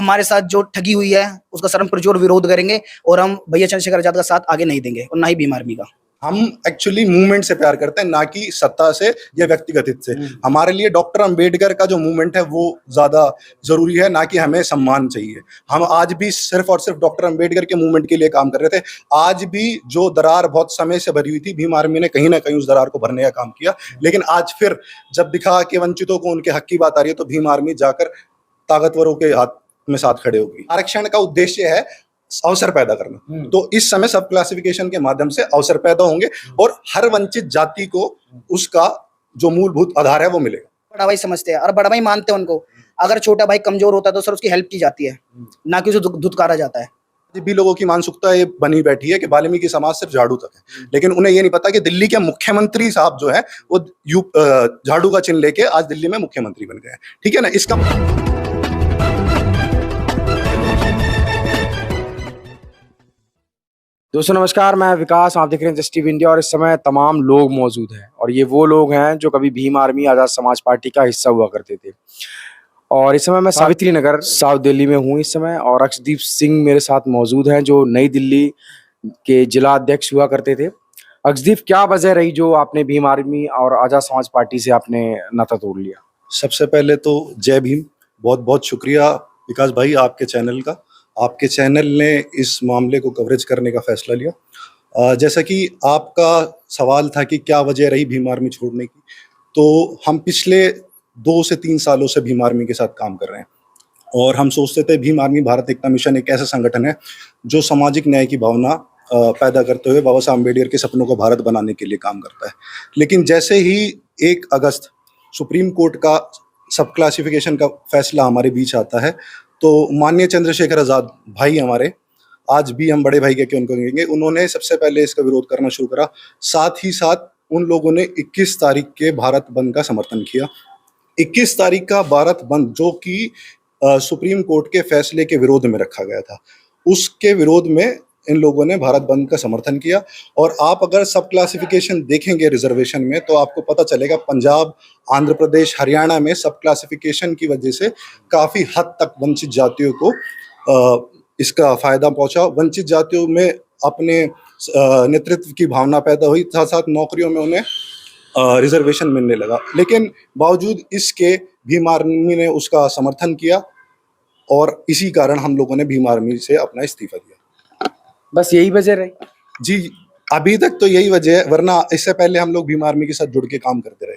हमारे साथ जो ठगी हुई है उसका सर हम पुरजोर विरोध करेंगे और हम भैया चंद्रशेखर आजाद का साथ आगे नहीं देंगे और ना ही भीम आर्मी का। हम एक्चुअली मूवमेंट से प्यार करते हैं, ना कि सत्ता से या व्यक्तिगत हित से। हमारे लिए डॉक्टर अंबेडकर का जो मूवमेंट है वो ज्यादा जरूरी है, ना कि हमें सम्मान चाहिए। हम आज भी सिर्फ और सिर्फ डॉक्टर अंबेडकर के मूवमेंट के लिए काम कर रहे थे। आज भी जो दरार बहुत समय से भरी हुई थी, भीम आर्मी ने कहीं ना कहीं उस दरार को भरने का काम किया। लेकिन आज फिर जब दिखा कि वंचितों को उनके हक की बात आ रही है, तो भीम आर्मी जाकर ताकतवरों के हाथ में साथ खड़े होगी। आरक्षण का उद्देश्य है अवसर पैदा करना, तो इस समय सब क्लासिफिकेशन के माध्यम से अवसर पैदा होंगे और हर वंचित जाति को उसका जो मूलभूत आधार है वो मिलेगा। बड़ा भाई समझते हैं और बड़ा भाई मानते हैं उनको। अगर छोटा भाई कमजोर होता है तो सर उसकी हेल्प की जाती है, ना कि उसे धुतकारा जाता है। भी लोगों की मानसिकता ये बनी बैठी है कि वाल्मीकि समाज सिर्फ झाड़ू तक है, लेकिन उन्हें ये नहीं पता कि दिल्ली के मुख्यमंत्री साहब जो है वो झाड़ू का चिन्ह लेके आज दिल्ली में मुख्यमंत्री बन गए हैं। ठीक है ना। इसका दोस्तों नमस्कार, मैं विकास, आप देख रहे हैं जस्ट टीवी इंडिया। और इस समय तमाम लोग मौजूद हैं और ये वो लोग हैं जो कभी भीम आर्मी आज़ाद समाज पार्टी का हिस्सा हुआ करते थे। और इस समय मैं सावित्री नगर साउथ दिल्ली में हूँ इस समय, और अक्षदीप सिंह मेरे साथ मौजूद हैं जो नई दिल्ली के जिला अध्यक्ष हुआ करते थे। अक्षदीप, क्या वजह रही जो आपने भीम आर्मी और आज़ाद समाज पार्टी से आपने नाता तोड़ लिया? सबसे पहले तो जय भीम, बहुत बहुत शुक्रिया विकास भाई आपके चैनल का। आपके चैनल ने इस मामले को कवरेज करने का फैसला लिया। जैसा कि आपका सवाल था कि क्या वजह रही भीम आर्मी छोड़ने की, तो हम पिछले 2 से 3 सालों से भीम आर्मी के साथ काम कर रहे हैं और हम सोचते थे भीम आर्मी भारत एकता मिशन एक ऐसा संगठन है जो सामाजिक न्याय की भावना पैदा करते हुए बाबा साहब अम्बेडकर के सपनों को भारत बनाने के लिए काम करता है। लेकिन जैसे ही 1 अगस्त सुप्रीम कोर्ट का सब क्लासिफिकेशन का फैसला हमारे बीच आता है, तो माननीय चंद्रशेखर आजाद भाई हमारे, आज भी हम बड़े भाई कह के उनको कहेंगे, उन्होंने सबसे पहले इसका विरोध करना शुरू करा। साथ ही साथ उन लोगों ने 21 तारीख के भारत बंद का समर्थन किया। 21 तारीख का भारत बंद जो कि सुप्रीम कोर्ट के फैसले के विरोध में रखा गया था, उसके विरोध में इन लोगों ने भारत बंद का समर्थन किया। और आप अगर सब क्लासिफिकेशन देखेंगे रिजर्वेशन में, तो आपको पता चलेगा पंजाब, आंध्र प्रदेश, हरियाणा में सब क्लासिफिकेशन की वजह से काफ़ी हद तक वंचित जातियों को इसका फायदा पहुंचा। वंचित जातियों में अपने नेतृत्व की भावना पैदा हुई, साथ साथ नौकरियों में उन्हें रिजर्वेशन मिलने लगा। लेकिन बावजूद इसके भीम आर्मी ने उसका समर्थन किया और इसी कारण हम लोगों ने भीम आर्मी से अपना इस्तीफा दिया। बस यही वजह रही? जी, अभी तक तो यही वजह है, वरना इससे पहले हम लोग भीम आर्मी के साथ जुड़ के काम करते रहे।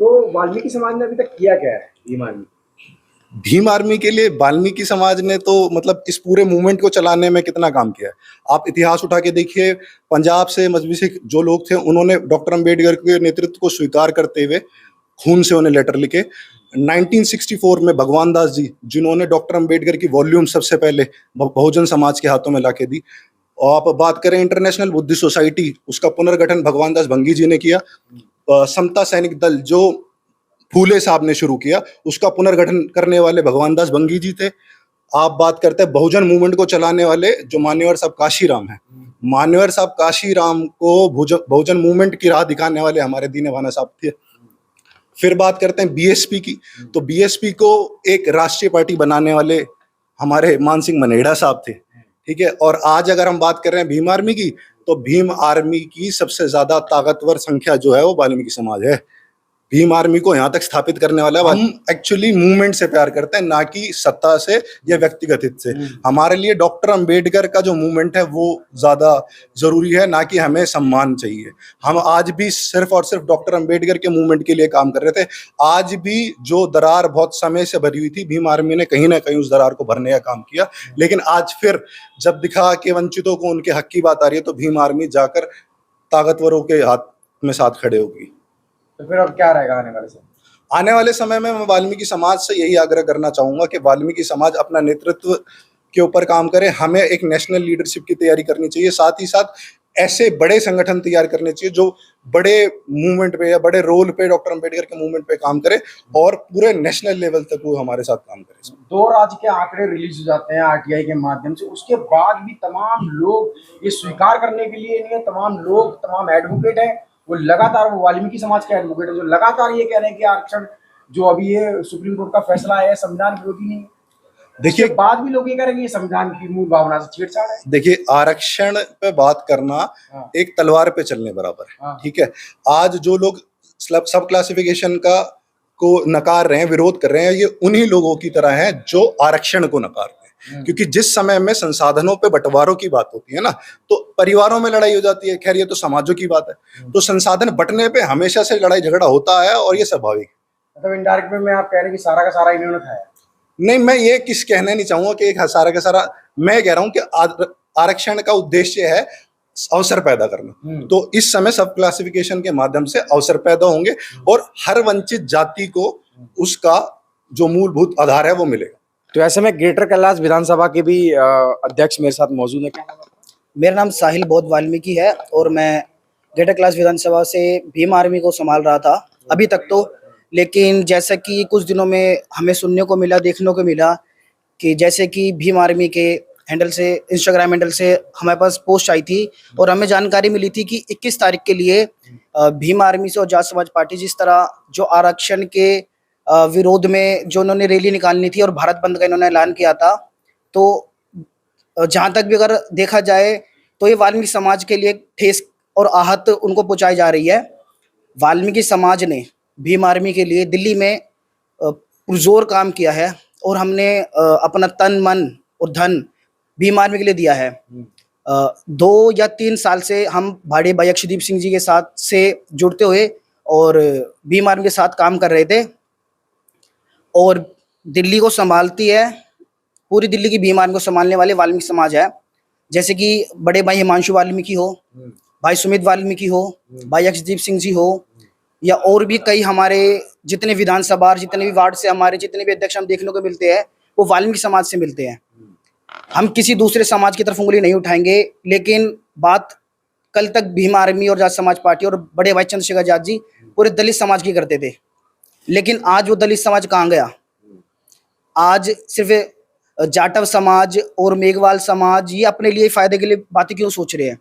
तो वाल्मीकि समाज ने अभी तक किया क्या है भीम आर्मी? भीम आर्मी के लिए वाल्मीकि समाज ने तो मतलब इस पूरे मूवमेंट को चलाने में कितना काम किया है। आप इतिहास उठा के देखिए, पंजाब से मजहबी सिख जो लोग थे उन्होंने डॉक्टर अंबेडकर के नेतृत्व को स्वीकार करते हुए खून से उन्हें लेटर लिखे। 1964 में भगवान दास जी, जिन्होंने डॉक्टर अंबेडकर की वॉल्यूम सबसे पहले बहुजन समाज के हाथों में लाके दी। और आप बात करें इंटरनेशनल बुद्धिस्ट सोसाइटी, उसका पुनर्गठन भगवान दास भंगी जी ने किया। समता सैनिक दल जो फूले साहब ने शुरू किया, उसका पुनर्गठन करने वाले भगवान दास भंगी जी थे। आप बात करते हैं बहुजन मूवमेंट को चलाने वाले जो मान्यवर साहब काशीराम हैं, मान्यवर साहब काशीराम को बहुजन मूवमेंट की राह दिखाने वाले हमारे दीन भाना साहब थे। फिर बात करते हैं बीएसपी की, तो बीएसपी को एक राष्ट्रीय पार्टी बनाने वाले हमारे मान सिंह मनेड़ा साहब थे। ठीक है। और आज अगर हम बात कर रहे हैं भीम आर्मी की, तो भीम आर्मी की सबसे ज्यादा ताकतवर संख्या जो है वो वाल्मीकि समाज है। भीम आर्मी को यहाँ तक स्थापित करने वाला हम एक्चुअली मूवमेंट से प्यार करते हैं, ना कि सत्ता से या व्यक्तिगत हित से। हमारे लिए डॉक्टर अंबेडकर का जो मूवमेंट है वो ज्यादा जरूरी है, ना कि हमें सम्मान चाहिए। हम आज भी सिर्फ और सिर्फ डॉक्टर अंबेडकर के मूवमेंट के लिए काम कर रहे थे। आज भी जो दरार बहुत समय से भरी हुई थी, भीम आर्मी ने कहीं ना कहीं उस दरार को भरने का काम किया। लेकिन आज फिर जब दिखा कि वंचितों को उनके हक की बात आ रही है, तो भीम आर्मी जाकर ताकतवरों के हाथ में साथ खड़े होगी। तो फिर अब क्या रहेगा आने वाले समय? आने वाले समय में मैं वाल्मीकि समाज से यही आग्रह करना चाहूंगा कि वाल्मीकि समाज अपना नेतृत्व के ऊपर काम करे। हमें एक नेशनल लीडरशिप की तैयारी करनी चाहिए, साथ ही साथ ऐसे बड़े संगठन तैयार करने चाहिए जो बड़े मूवमेंट पे या बड़े रोल पे डॉक्टर अंबेडकर के मूवमेंट पे काम करे और पूरे नेशनल लेवल तक वो हमारे साथ काम करे। 2 राज्य के आंकड़े रिलीज हो जाते हैं आरटीआई के माध्यम से, उसके बाद भी तमाम लोग ये स्वीकार करने के लिए नहीं है। तमाम लोग, तमाम एडवोकेट हैं, वो लगातार, वो वाल्मीकि समाज के एडवोकेट है जो लगातार ये कह रहे हैं कि आरक्षण जो अभी ये सुप्रीम कोर्ट का फैसला है संविधान विरोधी नहीं है। देखिए उसके बाद भी लोग ये करेंगे ये संविधान की मूल भावना से छेड़छाड़ है। देखिए आरक्षण पे बात करना हाँ। एक तलवार पे चलने बराबर है। हाँ। ठीक है, आज जो लोग सब क्लासिफिकेशन का को नकार रहे हैं, विरोध कर रहे हैं, ये उन्हीं लोगों की तरह हैं जो आरक्षण को नकार रहे हैं। क्योंकि जिस समय में संसाधनों पे बंटवारों की बात होती है ना, तो परिवारों में लड़ाई हो जाती है। खैर ये तो समाजों की बात है, तो संसाधन बंटने पे हमेशा से लड़ाई झगड़ा होता है और ये स्वाभाविक है। मतलब इनडायरेक्ट में आप कह रहे हैं कि सारा का सारा इन्होंने खाया। नहीं, मैं ये किस कहना नहीं चाहूंगा कि एक सारा का सारा, मैं कह रहा हूं कि आरक्षण का उद्देश्य है अवसर पैदा करना। तो इस समय सब क्लासिफिकेशन के माध्यम से अवसर पैदा होंगे और हर वंचित जाति को उसका जो मूलभूत आधार है वो मिलेगा। तो ऐसे में ग्रेटर कैलाश विधानसभा के भी अध्यक्ष मेरे साथ मौजूद है। क्या नाम है? मेरा नाम साहिल बौद्ध वाल्मीकि है और मैं ग्रेटर कैलाश विधानसभा से भीम आर्मी को संभाल रहा था अभी तक तो। लेकिन जैसा कि कुछ दिनों में हमें सुनने को मिला, देखने को मिला कि जैसे कि भीम आर्मी के हैंडल से, इंस्टाग्राम हैंडल से हमारे पास पोस्ट आई थी और हमें जानकारी मिली थी कि 21 तारीख के लिए भीम आर्मी से और जाट समाज पार्टी जिस तरह जो आरक्षण के विरोध में जो उन्होंने रैली निकालनी थी और भारत बंद का इन्होंने ऐलान किया था, तो जहाँ तक भी अगर देखा जाए तो ये वाल्मीकि समाज के लिए ठेस और आहत उनको पहुँचाई जा रही है। वाल्मीकि समाज ने भीम आर्मी के लिए दिल्ली में पुरजोर काम किया है और हमने अपना तन मन और धन भीम आर्मी के लिए दिया है। 2 या 3 साल से हम भाड़ी भाई अक्षदीप सिंह जी के साथ से जुड़ते हुए और भीम आर्मी के साथ काम कर रहे थे और दिल्ली को संभालती है, पूरी दिल्ली की भीम आर्मी को संभालने वाले वाल्मीकि समाज है। जैसे कि बड़े भाई हिमांशु वाल्मीकि हो, भाई सुमित वाल्मीकि हो, भाई अक्षदीप सिंह जी हो, या और भी कई हमारे जितने विधानसभा, जितने भी वार्ड से हमारे जितने भी अध्यक्ष हम देखने को मिलते हैं वो वाल्मीकि समाज से मिलते हैं। हम किसी दूसरे समाज की तरफ उंगली नहीं उठाएंगे, लेकिन बात कल तक भीम आर्मी और जाट समाज पार्टी और बड़े भाई चंद्रशेखर आजाद जी पूरे दलित समाज की करते थे। लेकिन आज वो दलित समाज कहाँ गया? आज सिर्फ जाटव समाज और मेघवाल समाज ये अपने लिए फायदे के लिए बातें क्यों सोच रहे हैं?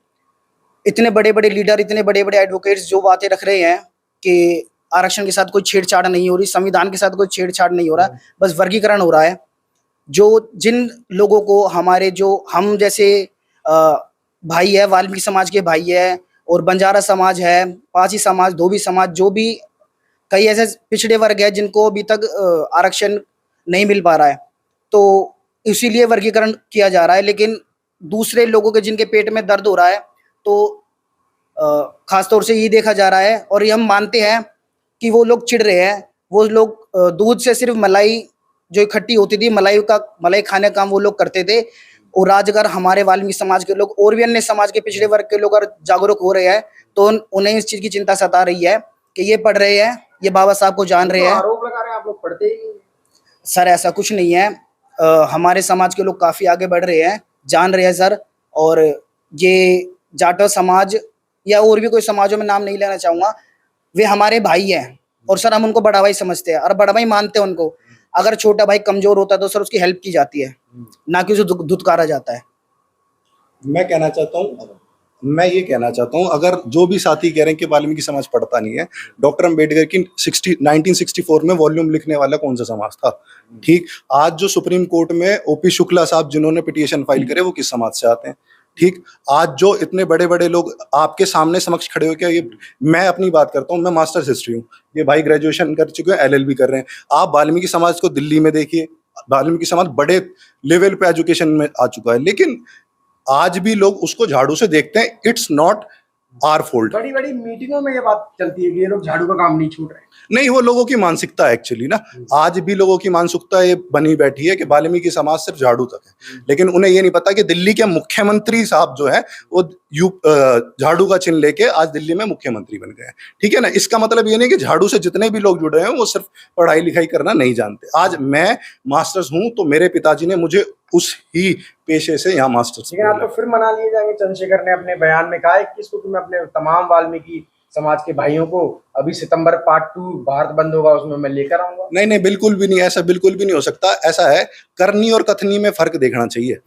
इतने बड़े बड़े लीडर, इतने बड़े बड़े एडवोकेट्स जो बातें रख रहे हैं कि आरक्षण के साथ कोई छेड़छाड़ नहीं हो रही, संविधान के साथ कोई छेड़छाड़ नहीं हो रहा, बस वर्गीकरण हो रहा है। जो जिन लोगों को हमारे जो हम जैसे भाई है, वाल्मीकि समाज के भाई है और बंजारा समाज है, पासी समाज, धोबी समाज, जो भी कई ऐसे पिछड़े वर्ग है जिनको अभी तक आरक्षण नहीं मिल पा रहा है, तो इसीलिए वर्गीकरण किया जा रहा है। लेकिन दूसरे लोगों के जिनके पेट में दर्द हो रहा है तो खासतौर से ये देखा जा रहा है और ये हम मानते हैं कि वो लोग चिढ़ रहे हैं। वो लोग दूध से सिर्फ मलाई जो इकट्ठी होती थी, मलाई खाने का काम वो लोग करते थे। और आज अगर हमारे वाल्मीकि समाज के लोग और भी अन्य समाज के पिछड़े वर्ग के लोग अगर जागरूक हो रहे हैं तो उन्हें इस चीज की चिंता सता रही है कि ये पढ़ रहे हैं, ये बाबा साहब को जान रहे हैं। आरोप लगा रहे हैं आप लोग पढ़ते ही नहीं। सर ऐसा कुछ नहीं है, हमारे समाज के लोग काफी आगे बढ़ रहे हैं, जान रहे हैं सर। और ये जाटव समाज या और भी कोई समाजों में नाम नहीं लेना चाहूंगा, वे हमारे भाई हैं और सर हम उनको बड़ा भाई समझते हैं और बड़ा भाई मानते हैं उनको। अगर छोटा भाई कमजोर होता है तो सर उसकी हेल्प की जाती है, ना कि उसे धुतकारा जाता है। मैं ये कहना चाहता हूँ अगर जो भी साथी कह रहे हैं कि वाल्मीकि समाज पढ़ता नहीं है, डॉक्टर अंबेडकर की 1964 में वॉल्यूम लिखने वाला कौन सा समाज था? ठीक, आज जो सुप्रीम कोर्ट में ओपी शुक्ला साहब जिन्होंने पिटीशन फाइल करे वो किस समाज से आते हैं? ठीक, आज जो इतने बड़े बड़े लोग आपके सामने समक्ष खड़े हो के, ये मैं अपनी बात करता हूँ, मैं मास्टर्स हिस्ट्री हूँ, ये भाई ग्रेजुएशन कर चुके हैं, LLB कर रहे हैं। आप वाल्मीकि समाज को दिल्ली में देखिए, वाल्मीकि समाज बड़े लेवल पे एजुकेशन में आ चुका है, लेकिन आज भी लोग उसको झाड़ू से देखते हैं। It's not our fault. बड़ी बड़ी मीटिंगों में ये बात चलती है कि ये लोग झाड़ू का काम नहीं छूट रहे। नहीं, वो लोगों की मानसिकता है एक्चुअली ना। आज भी लोगों की मानसिकता ये बनी बैठी है कि वाल्मीकि समाज सिर्फ झाड़ू तक है, लेकिन उन्हें ये नहीं पता कि दिल्ली के मुख्यमंत्री साहब जो है वो झाड़ू का चिन्ह लेके आज दिल्ली में मुख्यमंत्री बन गए हैं। ठीक है ना, इसका मतलब ये नहीं कि झाड़ू से जितने भी लोग जुड़े हैं वो सिर्फ पढ़ाई लिखाई करना नहीं जानते। आज मैं मास्टर्स हूं तो मेरे पिताजी ने मुझे उस ही पेशे से यहाँ मास्टर्स। लेकिन आप तो फिर मना लिए जाएंगे। चंद्रशेखर ने अपने बयान में कहा 21 को कि मैं अपने तमाम वाल्मीकि समाज के भाइयों को अभी सितंबर पार्ट 2 भारत बंद होगा उसमें मैं लेकर आऊंगा। नहीं, बिल्कुल भी नहीं, ऐसा बिल्कुल भी नहीं हो सकता। ऐसा है, करनी और कथनी में फर्क देखना चाहिए।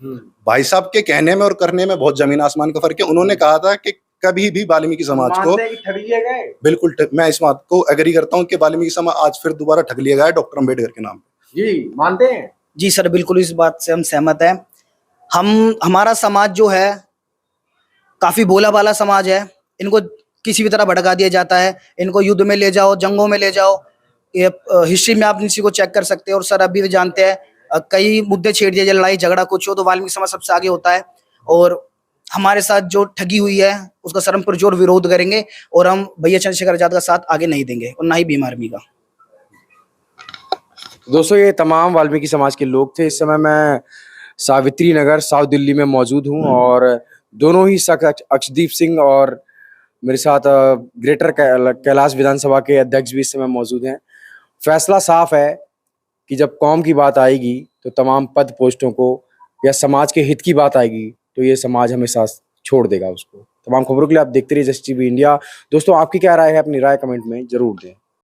भाई साहब के कहने में और करने में बहुत जमीन आसमान का फर्क है। उन्होंने कहा था कि कभी भी वाल्मीकि समाज को ठग लिए गए। बिल्कुल, मैं इस बात को एग्री करता हूँ कि वाल्मीकि समाज आज फिर दोबारा ठग लिया गया है डॉक्टर अंबेडकर के नाम पे। जी मानते हैं। जी सर, बिल्कुल इस बात से हम सहमत हैं। हमारा समाज जो है काफी भोला भाला समाज है। इनको किसी भी तरह भड़का दिया जाता है। इनको युद्ध में ले जाओ, जंगों में ले जाओ। ये हिस्ट्री में आप इसी को चेक कर सकते हैं। और सर अभी भी जानते हैं कई मुद्दे छेड़ दिए जाए, लड़ाई झगड़ा कुछ हो तो वाल्मीकि समाज सबसे आगे होता है। और हमारे साथ जो ठगी हुई है उसका सर हम पुरजोर विरोध करेंगे और हम भैया चंद्रशेखर आजाद का साथ आगे नहीं देंगे और ना ही भीम आर्मी का। दोस्तों ये तमाम वाल्मीकि समाज के लोग थे। इस समय मैं सावित्री नगर साउथ दिल्ली में मौजूद हूँ और दोनों ही शख्स अक्षदीप सिंह और मेरे साथ ग्रेटर कैलाश विधानसभा के अध्यक्ष भी इस समय मौजूद हैं। फैसला साफ है कि जब कौम की बात आएगी तो तमाम पद पोस्टों को या समाज के हित की बात आएगी तो ये समाज हमेशा छोड़ देगा उसको। तमाम खबरों के लिए आप देखते रहिए जस्ट टीवी इंडिया। दोस्तों आपकी क्या राय है, अपनी राय कमेंट में जरूर दें।